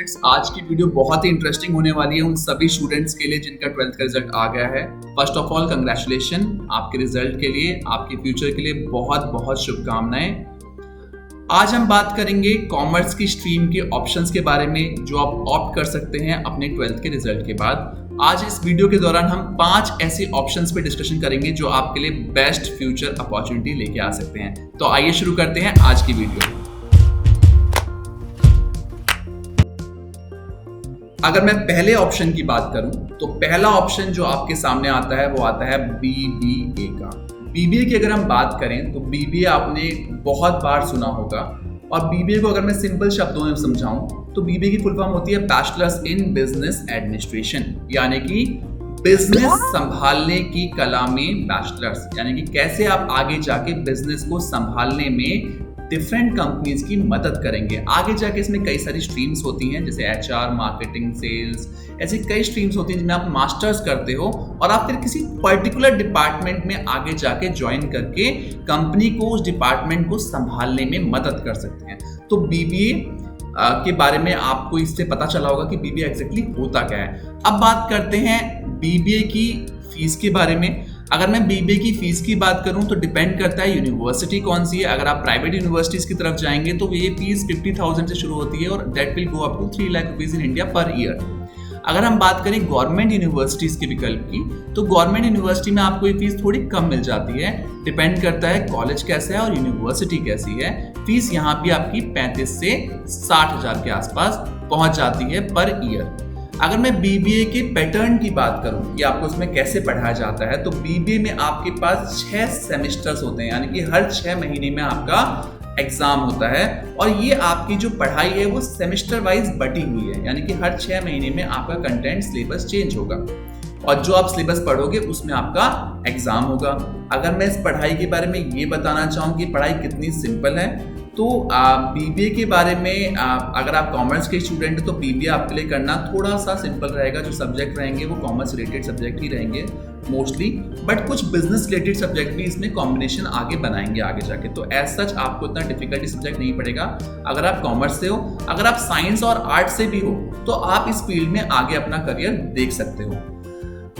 Students, आज की video बहुत ही इंटरेस्टिंग होने वाली है उन सभी स्टूडेंट्स के लिए जिनका 12th का रिजल्ट आ गया है। फर्स्ट ऑफ ऑल कंग्रेचुलेशन आपके रिजल्ट के लिए, आपके फ्यूचर के लिए बहुत बहुत शुभकामनाएं। आज हम बात करेंगे कॉमर्स की स्ट्रीम के ऑप्शंस के बारे में जो आप ऑप्ट कर सकते हैं अपने 12th के रिजल्ट के बाद। आज इस वीडियो के दौरान हम 5 ऐसे ऑप्शंस पे डिस्कशन करेंगे जो आपके लिए बेस्ट फ्यूचर अपॉर्चुनिटी लेके आ सकते हैं। तो आइए शुरू करते हैं आज की वीडियो। अगर मैं पहले ऑप्शन की बात करूं तो पहला ऑप्शन जो आपके सामने आता है वो आता है बीबीए का। बीबीए की अगर हम बात करें तो बीबीए आपने बहुत बार सुना होगा, और बीबीए को अगर मैं सिंपल शब्दों में समझाऊं तो बीबीए की फुल फॉर्म होती है बैचलर्स इन बिजनेस एडमिनिस्ट्रेशन, यानी कि बिजनेस संभालने की कला में बैचलर्स, यानी कि कैसे आप आगे जाके बिजनेस को संभालने में डिफरेंट कंपनीज की मदद करेंगे। आगे जाके इसमें कई सारी स्ट्रीम्स होती हैं जैसे एचआर, मार्केटिंग, सेल्स, ऐसी कई स्ट्रीम्स होती हैं जिनमें आप मास्टर्स करते हो और आप फिर किसी पर्टिकुलर डिपार्टमेंट में आगे जाके ज्वाइन करके कंपनी को, उस डिपार्टमेंट को संभालने में मदद कर सकते हैं। तो बीबीए के बारे में आपको इससे पता चला होगा कि बीबीए एग्जैक्टली होता क्या है। अब बात करते हैं बीबीए की फीस के बारे में। अगर मैं बीबीए की फीस की बात करूं तो डिपेंड करता है यूनिवर्सिटी कौन सी है। अगर आप प्राइवेट यूनिवर्सिटीज की तरफ जाएंगे तो ये फीस 50,000 से शुरू होती है और that will go up to 3 lakh rupees in India per year. अगर हम बात करें गवर्नमेंट यूनिवर्सिटीज के विकल्प की तो गवर्नमेंट यूनिवर्सिटी में आपको ये फीस थोड़ी कम मिल जाती है। डिपेंड करता है कॉलेज कैसा है और यूनिवर्सिटी कैसी है। फीस यहाँ भी आपकी 35 से 60,000 के आसपास पहुंच जाती है पर ईयर। अगर मैं बीबीए के पैटर्न की बात करूं कि आपको इसमें कैसे पढ़ाया जाता है तो बीबीए में आपके पास 6 सेमेस्टर्स होते हैं, यानी कि हर 6 महीने में आपका एग्जाम होता है और ये आपकी जो पढ़ाई है वो सेमेस्टर वाइज बटी हुई है, यानी कि हर 6 महीने में आपका कंटेंट सिलेबस चेंज होगा और जो आप सिलेबस पढ़ोगे उसमें आपका एग्जाम होगा। अगर मैं इस पढ़ाई के बारे में ये बताना चाहूँ कि पढ़ाई कितनी सिंपल है तो बीबीए के बारे में अगर आप कॉमर्स के स्टूडेंट तो बीबीए आपके लिए करना थोड़ा सा सिंपल रहेगा। जो सब्जेक्ट रहेंगे वो कॉमर्स रिलेटेड सब्जेक्ट ही रहेंगे मोस्टली, बट कुछ बिजनेस रिलेटेड सब्जेक्ट भी इसमें कॉम्बिनेशन आगे बनाएंगे आगे जाके। तो एज सच आपको इतना डिफिकल्टी सब्जेक्ट नहीं पड़ेगा अगर आप कॉमर्स से हो। अगर आप साइंस और आर्ट से भी हो तो आप इस फील्ड में आगे अपना करियर देख सकते हो।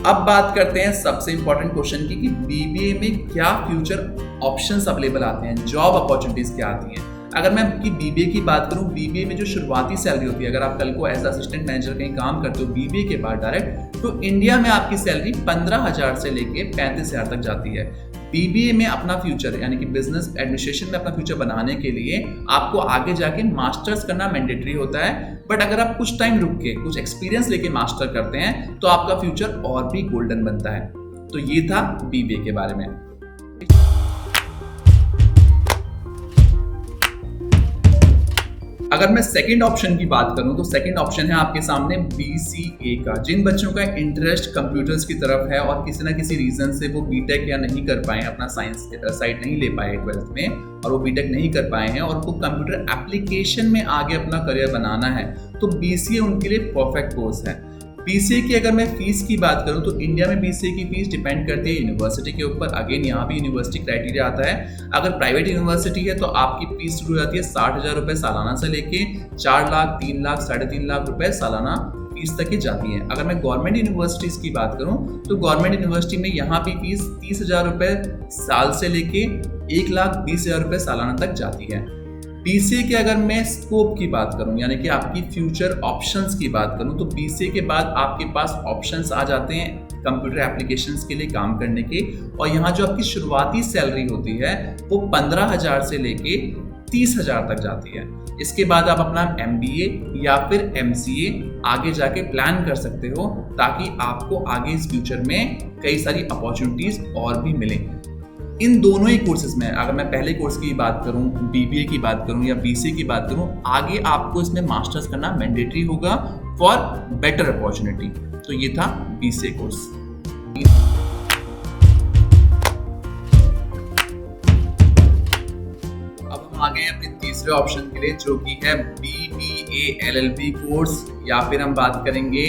अब बात करते हैं सबसे इंपॉर्टेंट क्वेश्चन की कि बीबीए में क्या फ्यूचर ऑप्शंस अवेलेबल आते हैं, जॉब अपॉर्चुनिटीज क्या आती हैं। अगर मैं आपकी बीबीए की बात करूं, बीबीए में जो शुरुआती सैलरी होती है, अगर आप कल को एज असिस्टेंट मैनेजर कहीं काम करते हो बीबीए के बाद डायरेक्ट, तो इंडिया में आपकी सैलरी 15,000 से लेके 35,000 तक जाती है। बीबीए में अपना फ्यूचर यानी कि बिजनेस एडमिनिस्ट्रेशन में अपना फ्यूचर बनाने के लिए आपको आगे जाके मास्टर्स करना मैंडेटरी होता है, बट अगर आप कुछ टाइम रुक के कुछ एक्सपीरियंस लेके मास्टर करते हैं तो आपका फ्यूचर और भी गोल्डन बनता है। तो ये था बीबीए के बारे में। अगर मैं सेकंड ऑप्शन की बात करूं तो सेकंड ऑप्शन है आपके सामने बीसीए का। जिन बच्चों का इंटरेस्ट कंप्यूटर्स की तरफ है और किसी ना किसी रीजन से वो बीटेक या नहीं कर पाए, अपना साइंस साइड नहीं ले पाए 12th में और वो बीटेक नहीं कर पाए हैं और उनको कंप्यूटर एप्लीकेशन में आगे अपना करियर बनाना है, तो बीसीए उनके लिए परफेक्ट कोर्स है। बीसीए की अगर मैं फीस की बात करूं तो इंडिया में बीसीए की फीस डिपेंड करती है यूनिवर्सिटी के ऊपर। अगेन यहाँ भी यूनिवर्सिटी क्राइटेरिया आता है। अगर प्राइवेट यूनिवर्सिटी है तो आपकी फीस शुरू हो जाती है 60,000 रुपए सालाना से लेके 4 लाख, 3 लाख, 3.5 लाख रुपए सालाना फीस तक की जाती है। अगर मैं गवर्नमेंट यूनिवर्सिटीज की बात करूं तो गवर्नमेंट यूनिवर्सिटी में यहाँ भी फीस 30,000 रुपए साल से लेके 1,20,000 रुपए सालाना तक जाती है। बीसीए के अगर मैं स्कोप की बात करूं यानी कि आपकी फ्यूचर ऑप्शंस की बात करूं तो बीसीए के बाद आपके पास ऑप्शंस आ जाते हैं कंप्यूटर एप्लीकेशंस के लिए काम करने के, और यहाँ जो आपकी शुरुआती सैलरी होती है वो 15,000 से लेके 30,000 तक जाती है। इसके बाद आप अपना MBA या फिर MCA आगे जाके प्लान कर सकते हो ताकि आपको आगे इस फ्यूचर में कई सारी अपॉर्चुनिटीज और भी मिलें। इन दोनों ही कोर्सेज में अगर मैं पहले कोर्स की बात करूं, बीबीए की बात करूं या बीसीए की बात करूं, आगे आपको इसमें मास्टर्स करना मैंडेटरी होगा फॉर बेटर अपॉर्चुनिटी। तो ये था बीसीए कोर्स। अब हम आ गए अपने तीसरे ऑप्शन के लिए जो कि है BBA LLB कोर्स, या फिर हम बात करेंगे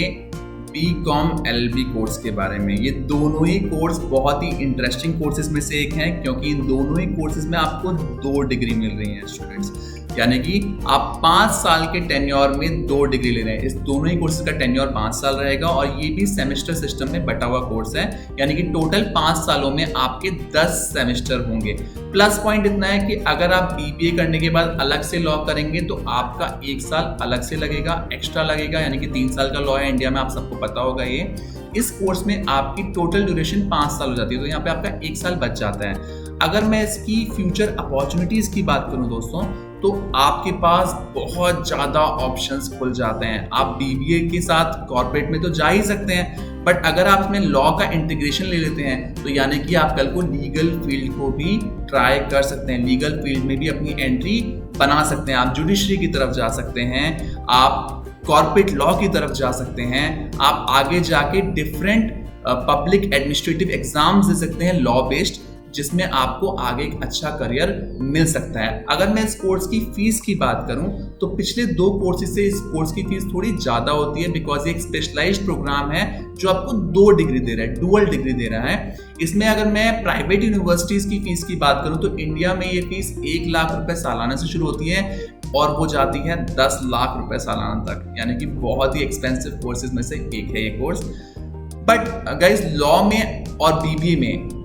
बीकॉम LLB कोर्स के बारे में। ये दोनों ही कोर्स बहुत ही इंटरेस्टिंग कोर्सेज में से एक हैं क्योंकि इन दोनों ही कोर्सेज में आपको 2 डिग्री मिल रही हैं स्टूडेंट्स। यानी कि आप 5 साल के टेन्योर में 2 डिग्री ले रहे हैं। इस दोनों ही कोर्सेज का टेन्योर 5 साल रहेगा और ये भी सेमेस्टर सिस्टम में बटा हुआ कोर्स है, यानी कि टोटल 5 सालों में आपके 10 सेमेस्टर होंगे। प्लस पॉइंट इतना है कि अगर आप बीबीए करने के बाद अलग से लॉ करेंगे तो आपका 1 साल अलग से लगेगा, एक्स्ट्रा लगेगा, यानी कि 3 साल का लॉ है इंडिया में, आप सबको पता होगा ये। इस कोर्स में आपकी टोटल ड्यूरेशन 5 साल हो जाती है, तो यहाँ पे आपका 1 साल बच जाता है। अगर मैं इसकी फ्यूचर अपॉर्चुनिटीज की बात करूं दोस्तों, तो आपके पास बहुत ज़्यादा ऑप्शंस खुल जाते हैं। आप बीबीए के साथ कॉर्पोरेट में तो जा ही सकते हैं, बट अगर आप इसमें लॉ का इंटीग्रेशन ले लेते हैं तो यानी कि आप कल को लीगल फील्ड को भी ट्राई कर सकते हैं, लीगल फील्ड में भी अपनी एंट्री बना सकते हैं। आप जुडिशरी की तरफ जा सकते हैं, आप कॉर्पोरेट लॉ की तरफ जा सकते हैं, आप आगे जाके डिफरेंट पब्लिक एडमिनिस्ट्रेटिव एग्जाम्स दे सकते हैं लॉ बेस्ड, जिसमें आपको आगे एक अच्छा करियर मिल सकता है। अगर मैं इस कोर्स की फीस की बात करूं तो पिछले 2 कोर्सेज से इस कोर्स की फीस थोड़ी ज़्यादा होती है, बिकॉज ये एक स्पेशलाइज्ड प्रोग्राम है जो आपको 2 डिग्री दे रहा है, डुअल डिग्री दे रहा है। इसमें अगर मैं प्राइवेट यूनिवर्सिटीज़ की फीस की बात करूं तो इंडिया में ये फीस 1 लाख रुपए सालाना से शुरू होती है और वो जाती है 10 लाख रुपए सालाना तक, यानी कि बहुत ही एक्सपेंसिव कोर्सेज में से एक है ये कोर्स। बट गाइस, लॉ में और बीबीए में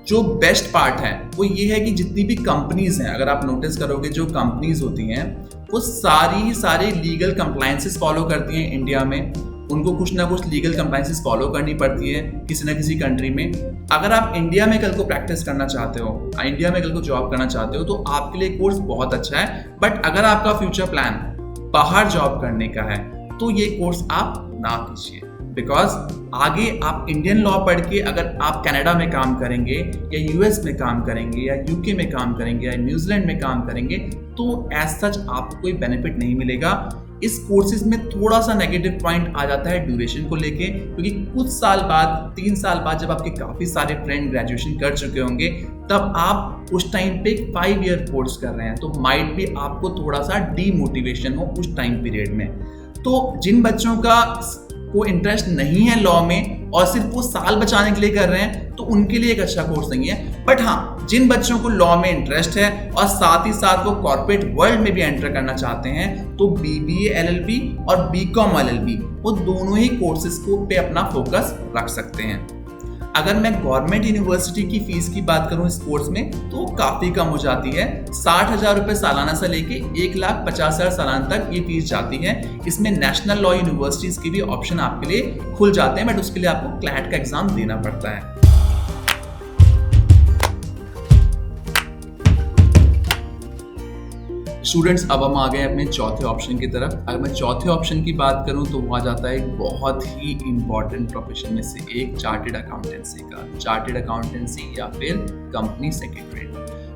जो बेस्ट पार्ट है वो ये है कि जितनी भी कंपनीज हैं, अगर आप नोटिस करोगे जो कंपनीज होती हैं वो सारी लीगल कंप्लायंसेस फॉलो करती हैं इंडिया में। उनको कुछ ना कुछ लीगल कंप्लायंसेस फॉलो करनी पड़ती है किसी ना किसी कंट्री में। अगर आप इंडिया में कल को प्रैक्टिस करना चाहते हो, इंडिया में कल को जॉब करना चाहते हो, तो आपके लिए कोर्स बहुत अच्छा है। बट अगर आपका फ्यूचर प्लान बाहर जॉब करने का है तो ये कोर्स आप ना कीजिए, बिकॉज आगे आप इंडियन लॉ पढ़ के अगर आप कनाडा में काम करेंगे या यूएस में काम करेंगे या यूके में काम करेंगे या न्यूजीलैंड में काम करेंगे तो एज सच आपको कोई बेनिफिट नहीं मिलेगा। इस कोर्सेज में थोड़ा सा नेगेटिव पॉइंट आ जाता है ड्यूरेशन को लेके, क्योंकि कुछ साल बाद, 3 साल बाद जब आपके काफ़ी सारे फ्रेंड ग्रेजुएशन कर चुके होंगे तब आप उस टाइम पे 5 ईयर कोर्स कर रहे हैं, तो माइट भी आपको थोड़ा सा डीमोटिवेशन हो उस टाइम पीरियड में। तो जिन बच्चों को इंटरेस्ट नहीं है लॉ में और सिर्फ वो साल बचाने के लिए कर रहे हैं तो उनके लिए एक अच्छा कोर्स नहीं है। बट हाँ, जिन बच्चों को लॉ में इंटरेस्ट है और साथ ही साथ वो कॉर्पोरेट वर्ल्ड में भी एंटर करना चाहते हैं तो बीबीए एलएलबी और बीकॉम एलएलबी वो दोनों ही कोर्सेज को पे अपना फोकस रख सकते हैं। अगर मैं गवर्नमेंट यूनिवर्सिटी की फीस की बात करूं इस कोर्स में तो काफ़ी कम हो जाती है। 60,000 रुपये सालाना से लेके 1,50,000 सालाना तक ये फीस जाती है। इसमें नेशनल लॉ यूनिवर्सिटीज़ के भी ऑप्शन आपके लिए खुल जाते हैं, बट उसके लिए आपको क्लैट का एग्जाम देना पड़ता है। स्टूडेंट्स, अब हम आ गए अपने चौथे ऑप्शन की तरफ। अगर मैं चौथे ऑप्शन की बात करूं तो वो आ जाता है एक बहुत ही इंपॉर्टेंट प्रोफेशन में से एक, चार्टेड अकाउंटेंसी का। चार्टेड अकाउंटेंसी या फिर कंपनी सेक्रेटरी,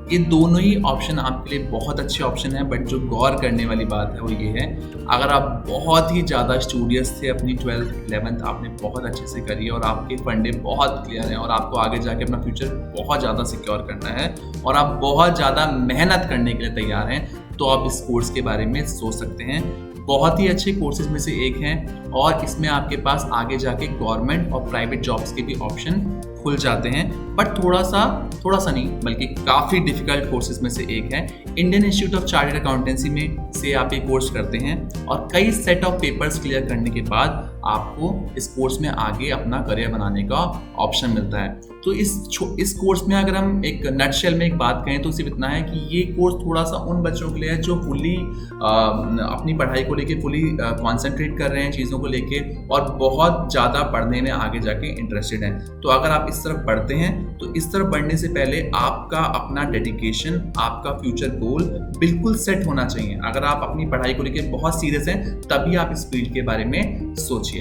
ये दोनों ही ऑप्शन आपके लिए बहुत अच्छे ऑप्शन है। बट जो गौर करने वाली बात है वो ये है, अगर आप बहुत ही ज़्यादा स्टूडियस थे, अपनी 12th 11th आपने बहुत अच्छे से करी और आपके फंडे बहुत क्लियर हैं और आपको आगे जाके अपना फ्यूचर बहुत ज़्यादा सिक्योर करना है और आप बहुत ज़्यादा मेहनत करने के लिए तैयार हैं, तो आप इस कोर्स के बारे में सोच सकते हैं। बहुत ही अच्छे कोर्सेज में से एक हैं और इसमें आपके पास आगे जाके गवर्नमेंट और प्राइवेट जॉब्स के भी ऑप्शन खुल जाते हैं। बट थोड़ा सा नहीं बल्कि काफ़ी डिफिकल्ट कोर्सेज में से एक है। Indian institute of chartered accountancy में से आप ये कोर्स करते हैं और कई सेट ऑफ पेपर्स क्लियर करने के बाद आपको इस कोर्स में आगे अपना करियर बनाने का ऑप्शन मिलता है। तो इस कोर्स में अगर हम एक नटशेल में एक बात कहें तो सिर्फ इतना है कि ये कोर्स थोड़ा सा उन बच्चों के लिए है जो फुली अपनी पढ़ाई को लेके फुली कॉन्सेंट्रेट कर रहे हैं चीज़ों को लेके और बहुत ज़्यादा पढ़ने में आगे जाके इंटरेस्टेड हैं। तो अगर आप इस तरफ बढ़ते हैं तो इस तरफ बढ़ने से पहले आपका अपना डेडिकेशन, आपका फ्यूचर गोल बिल्कुल सेट होना चाहिए। अगर आप अपनी पढ़ाई को लेके बहुत सीरियस हैं तभी आप इस फील्ड के बारे में सोचिए।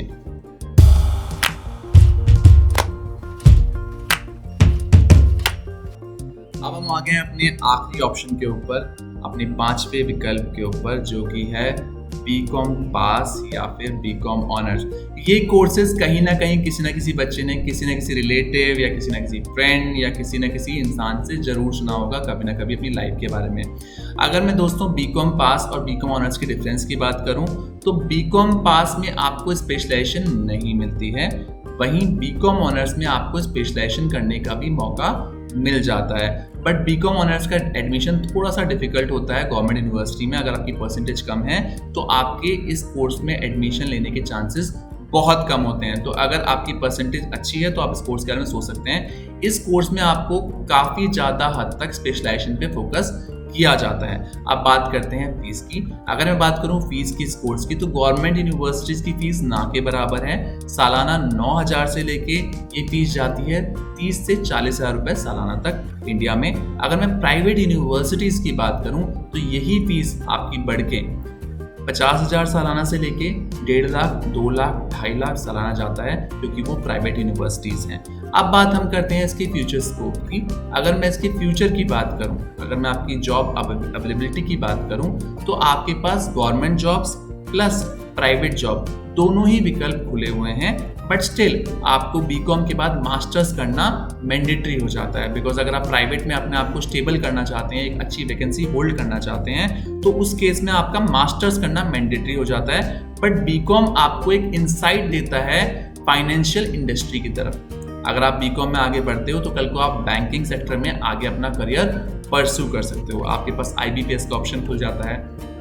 अब हम आ गए अपने आखिरी ऑप्शन के ऊपर, अपने 5वें विकल्प के ऊपर, जो कि है बीकॉम पास या फिर बीकॉम ऑनर्स। ये कोर्सेज कहीं ना कहीं किसी ना किसी बच्चे ने किसी ना किसी रिलेटिव या किसी ना किसी फ्रेंड या किसी ना किसी इंसान से ज़रूर सुना होगा कभी ना कभी अपनी लाइफ के बारे में। अगर मैं दोस्तों बीकॉम पास और बीकॉम ऑनर्स के डिफरेंस की बात करूं तो बीकॉम पास में आपको स्पेशलाइजेशन नहीं मिलती है, वहीं बीकॉम ऑनर्स में आपको स्पेशलाइजेशन करने का भी मौका मिल जाता है। बट बीकॉम ऑनर्स का एडमिशन थोड़ा सा डिफिकल्ट होता है गवर्नमेंट यूनिवर्सिटी में। अगर आपकी परसेंटेज कम है तो आपके इस कोर्स में एडमिशन लेने के चांसेस बहुत कम होते हैं। तो अगर आपकी परसेंटेज अच्छी है तो आप इस कोर्स के बारे में सोच सकते हैं। इस कोर्स में आपको काफ़ी ज़्यादा हद तक स्पेशलाइजेशन पे फोकस किया जाता है। अब बात करते हैं फीस की। अगर मैं बात करूं फीस की इस कोर्स की, तो गवर्नमेंट यूनिवर्सिटीज की फीस ना के बराबर है। सालाना 9,000 से लेके ये फीस जाती है 30 से 40,000 रुपए सालाना तक इंडिया में। अगर मैं प्राइवेट यूनिवर्सिटीज की बात करूं तो यही फीस आपकी बढ़ के 50,000 सालाना से लेके 1.5 लाख, 2 लाख, 2.5 लाख सालाना जाता है, क्योंकि वो प्राइवेट यूनिवर्सिटीज हैं। अब बात हम करते हैं इसके फ्यूचर स्कोप की। अगर मैं इसके फ्यूचर की बात करूं, अगर मैं आपकी जॉब अवेलेबिलिटी की बात करूं, तो आपके पास government jobs plus private job दोनों ही विकल्प खुले हुए हैं। बट स्टिल आपको बीकॉम के बाद मास्टर्स करना मैंडेटरी हो जाता है। बिकॉज अगर आप प्राइवेट में अपने आप को स्टेबल करना चाहते हैं, एक अच्छी वैकेंसी होल्ड करना चाहते हैं, तो उस केस में आपका मास्टर्स करना मैंडेटरी हो जाता है। बट बीकॉम आपको एक इंसाइट देता है फाइनेंशियल इंडस्ट्री की तरफ। अगर आप बीकॉम में आगे बढ़ते हो तो कल को आप बैंकिंग सेक्टर में आगे अपना करियर परस्यू कर सकते हो। आपके पास IBPS का ऑप्शन खुल जाता है।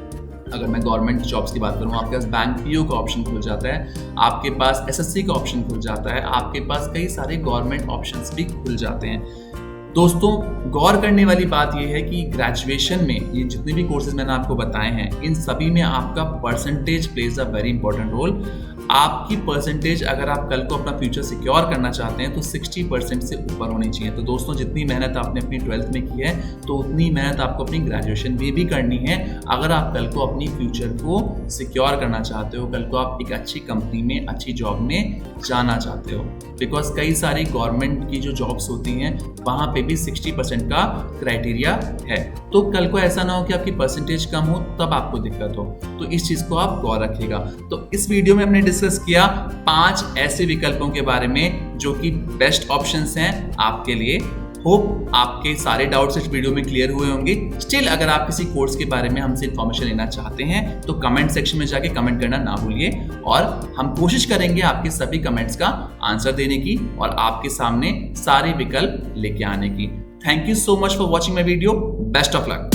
अगर मैं गवर्नमेंट जॉब्स की बात करूँ, आपके पास बैंक PO का ऑप्शन खुल जाता है, आपके पास SSC का ऑप्शन खुल जाता है, आपके पास कई सारे गवर्नमेंट ऑप्शंस भी खुल जाते हैं। दोस्तों, गौर करने वाली बात यह है कि ग्रेजुएशन में ये जितने भी कोर्सेज मैंने आपको बताए हैं, इन सभी में आपका percentage plays a very important role. आपकी परसेंटेज अगर आप कल को अपना फ्यूचर सिक्योर करना चाहते हैं तो 60% से ऊपर होनी चाहिए। तो दोस्तों, जितनी मेहनत आपने अपनी 12th में की है तो उतनी मेहनत आपको अपनी ग्रेजुएशन में भी करनी है। अगर आप कल को अपनी फ्यूचर को सिक्योर करना चाहते हो, कल को आप एक अच्छी कंपनी में, अच्छी जॉब में जाना चाहते हो, बिकॉज कई सारी गवर्नमेंट की जो जॉब्स होती हैं वहाँ पे भी 60% का क्राइटेरिया है। तो कल को ऐसा ना हो कि आपकी परसेंटेज कम हो तब आपको दिक्कत हो। तो इस चीज़ को आप गौर रखिएगा। तो इस वीडियो में हमने डिस्कस किया 5 ऐसे विकल्पों के बारे में जो कि बेस्ट ऑप्शंस हैं आपके लिए। होप आपके सारे डाउट्स इस वीडियो में क्लियर हुए होंगे। स्टिल अगर आप किसी कोर्स के बारे में हमसे इन्फॉर्मेशन लेना चाहते हैं तो कमेंट सेक्शन में जाके कमेंट करना ना भूलिए, और हम कोशिश करेंगे आपके सभी कमेंट्स का आंसर देने की और आपके सामने सारे विकल्प लेके आने की। Thank you so much for watching my video. Best of luck.